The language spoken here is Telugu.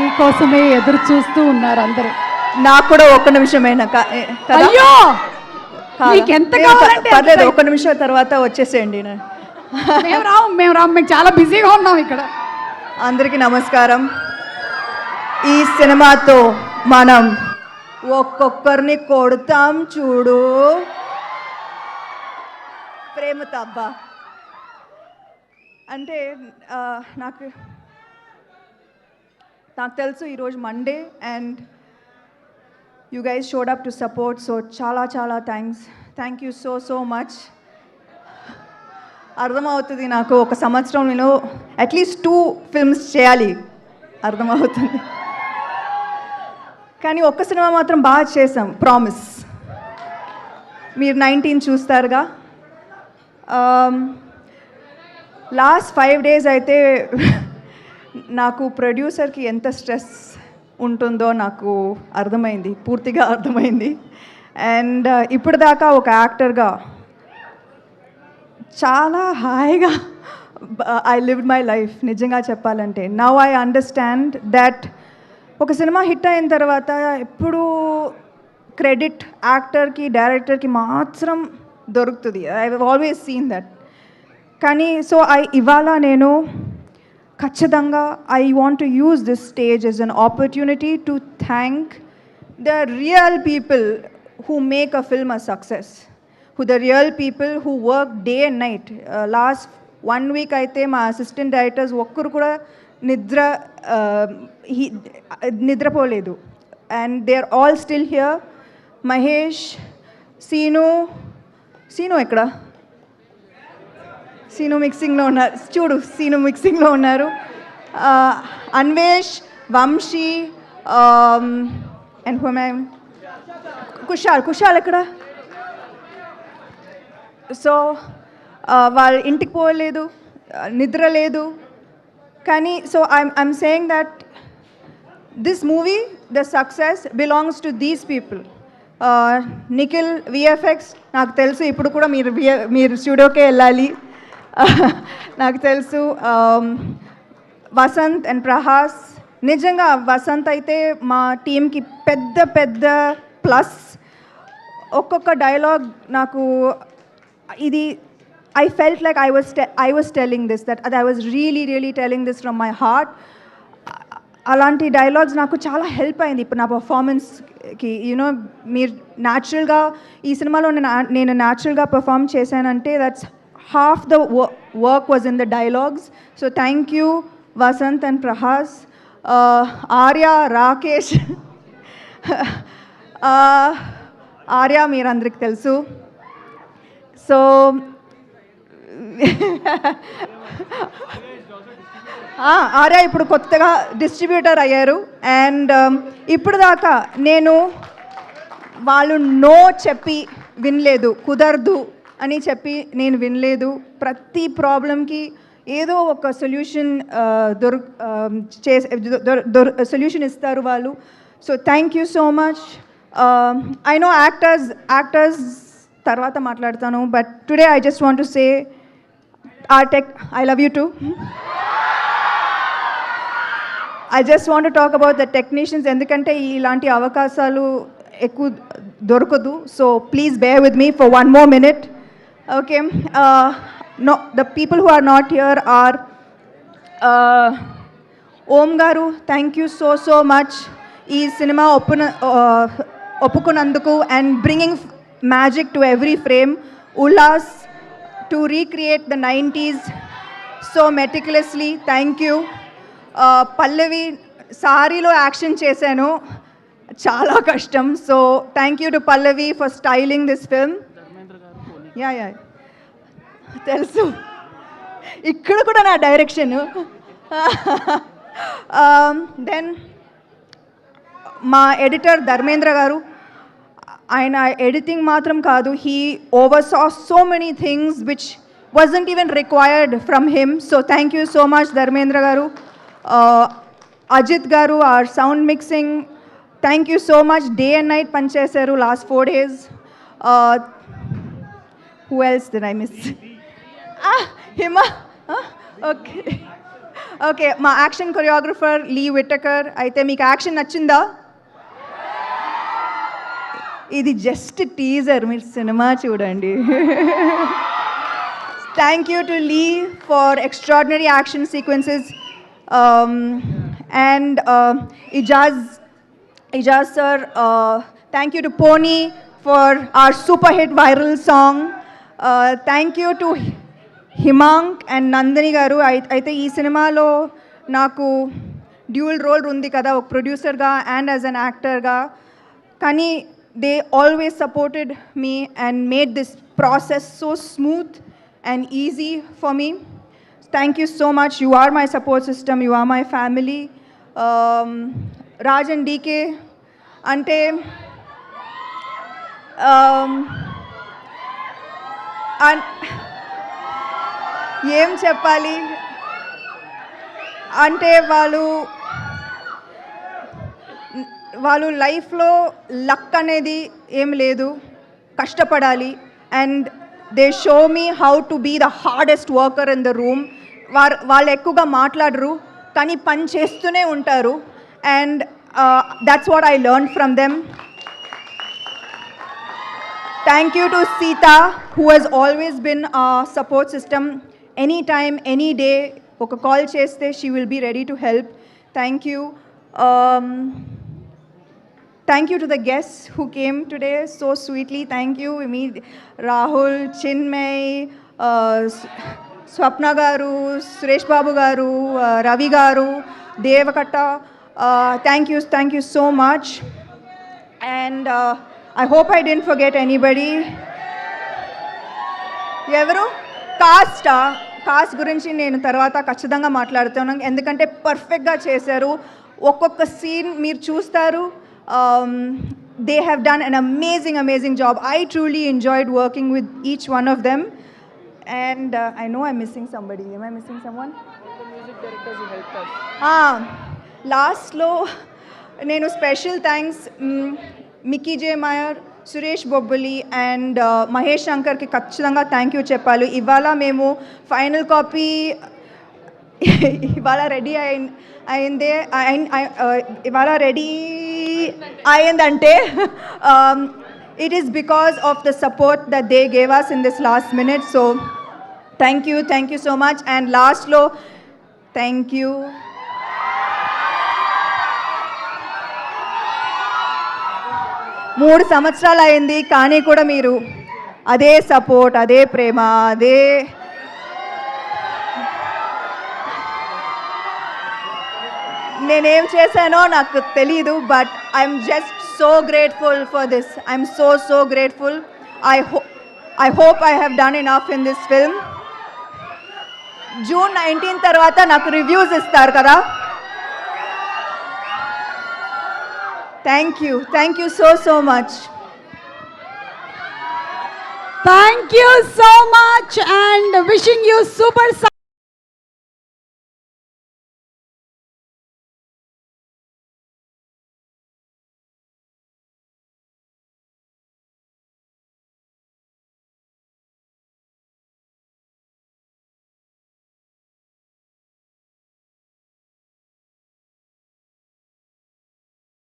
నీకోసమే ఎదురు చూస్తూ ఉన్నారు అందరూ. నాకు కూడా ఒక్క నిమిషమైనా అయ్యో నీకెంత కావాలంటే పర్లేదు, ఒక్క నిమిషం తర్వాత వచ్చేసేయండి. మేము రాము మేము చాలా బిజీగా ఉన్నాం ఇక్కడ. అందరికీ నమస్కారం. ఈ సినిమాతో మనం ఒక్కొక్కరిని కొడతాం చూడు ప్రేమతో. అబ్బా అంటే నాకు తెలుసు ఈరోజు Monday and you guys showed up to support. So చాలా చాలా థ్యాంక్ యూ సో మచ్. అర్థమవుతుంది నాకు ఒక సంవత్సరం నేను అట్లీస్ట్ 2 ఫిల్మ్స్ చేయాలి, అర్థమవుతుంది. కానీ ఒక్క సినిమా మాత్రం బాగా చేసాం, ప్రామిస్. మీరు 19 చూస్తారుగా. లాస్ట్ 5 days అయితే నాకు ప్రొడ్యూసర్కి ఎంత స్ట్రెస్ ఉంటుందో నాకు అర్థమైంది, పూర్తిగా అర్థమైంది. అండ్ ఇప్పుడు దాకా ఒక యాక్టర్గా చాలా హాయిగా ఐ లివ్డ్ మై లైఫ్, నిజంగా చెప్పాలంటే. నౌ ఐ అండర్స్టాండ్ దట్ ఒక సినిమా హిట్ అయిన తర్వాత ఎప్పుడు క్రెడిట్ యాక్టర్కి డైరెక్టర్కి మాత్రం దొరుకుతుంది. I have always seen that. కానీ సో ఇవాళ నేను ఖచ్చితంగా I want to use this stage as an opportunity to thank the real people who make a film a success, who the real people who work day and night. Last 1 week aithe ma assistant directors okkaru kuda nidra poledu and they are all still here. Mahesh, Seenu ekkada? Seenu mixing lo unnaru, chudu Seenu mixing lo unnaru. Anvesh, Vamshi, and who am I? Kushal ఎక్కడ? సో వాళ్ళ ఇంటికి పోలేదు, నిద్ర లేదు. కానీ so I'm saying that this movie the success belongs to these people. Nikhil VFX, నాకు తెలుసు ఇప్పుడు కూడా మీరు స్టూడియోకే వెళ్ళాలి, నాకు తెలుసు. వసంత్ అండ్ ప్రహాస్, నిజంగా వసంత్ అయితే మా టీంకి పెద్ద ప్లస్. ఒక్కొక్క డైలాగ్ నాకు ఇది I felt like I was telling this, that I was really telling this from my heart. అలాంటి డైలాగ్స్ నాకు చాలా హెల్ప్ అయింది ఇప్పుడు నా పర్ఫార్మెన్స్కి. యూనో మీరు న్యాచురల్గా ఈ సినిమాలో నేను న్యాచురల్గా పర్ఫామ్ చేశానంటే that's half the work was in the dialogues. So thank you Vasant and Prahas. Arya, Rakesh. Arya మీరందరికి తెలుసు. సో ఆర్య ఇప్పుడు కొత్తగా డిస్ట్రిబ్యూటర్ అయ్యారు. అండ్ ఇప్పుడు దాకా నేను వాళ్ళు నో చెప్పి వినలేదు, కుదరదు అని చెప్పి నేను వినలేదు. ప్రతి ప్రాబ్లంకి ఏదో ఒక సొల్యూషన్ సొల్యూషన్ ఇస్తారు వాళ్ళు. So thank you so much. I know actors తర్వాత మాట్లాడతాను, but today I just want to say I love you too. I just want to talk about the technicians, ఎందుకంటే ఇలాంటి అవకాశాలు ఎక్కువ దొరకదు. So please bear with me for 1 more minute. Okay, no, the people who are not here are Om garu, thank you so much. ఈ సినిమా ఒప్పుకున్నందుకు and bringing magic to every frame. Ullas to recreate the 90s so meticulously, thank you. Pallavi, సారీలో యాక్షన్ చేశాను, చాలా కష్టం. So thank you to Pallavi for styling this film. Yeah తెలుసు, ఇక్కడ కూడా నా డైరెక్షన్. దెన్ మా ఎడిటర్ ధర్మేంద్ర గారు, ఆయన ఎడిటింగ్ మాత్రం కాదు, he oversaw so many things which wasn't even required from him. So thank you so much Dharmendra garu. Ajit garu, our sound mixing, thank you so much. Day and night panchesaru last 4 days. Who else did I miss? Hima. Okay. Okay, మా యాక్షన్ కొరియోగ్రఫర్ లీ విట్టకర్. అయితే మీకు యాక్షన్ నచ్చిందా? ఇది జస్ట్ టీజర్, మీరు సినిమా చూడండి. Thank you to Lee for extraordinary action sequences and Ijaz sir, thank you to Pony for our super hit viral song. Thank you to Himang and Nandini garu. అయితే ఈ సినిమాలో నాకు డ్యూయల్ రోల్ ఉంది కదా, ఒక ప్రొడ్యూసర్గా అండ్ యాజ్ అన్ యాక్టర్గా. కానీ they always supported me and made this process so smooth and easy for me. Thank you so much. You are my support system, you are my family. Raj and DK అంటే ఏం చెప్పాలి అంటే వాళ్ళు లైఫ్లో లక్ అనేది ఏం లేదు, కష్టపడాలి. And they show me how to be the hardest worker in the room. వాళ్ళు ఎక్కువగా మాట్లాడరు కానీ పని చేస్తూనే ఉంటారు. And that's what I learned from them. Thank you to Sita, who has always been our support system. Anytime, any day, oka call cheste, she will be ready to help. Thank you. Thank you to the guests who came today so sweetly. Thank you. Me, Rahul, Chinmay, Swapna garu, Suresh Babu garu, Ravi garu, Devakatta. Thank you so much. And I hope I didn't forget anybody. ఎవరు కాస్ట్ గురించి నేను తర్వాత ఖచ్చితంగా మాట్లాడుతున్నాను, ఎందుకంటే పర్ఫెక్ట్గా చేశారు. ఒక్కొక్క సీన్ మీరు చూస్తారు. They have done an amazing job. I truly enjoyed working with each one of them. And I know I'm missing somebody. Am I missing someone? The music directors who helped us. లాస్ట్లో నేను special thanks Mickey J Meyer, Suresh Bobbili and Mahesh శంకర్కి ఖచ్చితంగా థ్యాంక్ యూ చెప్పాలి. ఇవాళ మేము ఫైనల్ కాపీ ఇవాళ రెడీ అయిందంటే it is because of the support that they gave us in this last minute. So thank you so much. And last lo, thank you. 3 సంవత్సరాలు అయింది కానీ కూడా మీరు అదే సపోర్ట్, అదే ప్రేమ, అదే నేనేం చేశానో నాకు తెలీదు. But I'm just so grateful for this. I'm so grateful. I hope I have done enough in this film. June 19 తర్వాత నాకు రివ్యూస్ ఇస్తారు కదా. Thank you so much. Thank you so much and wishing you super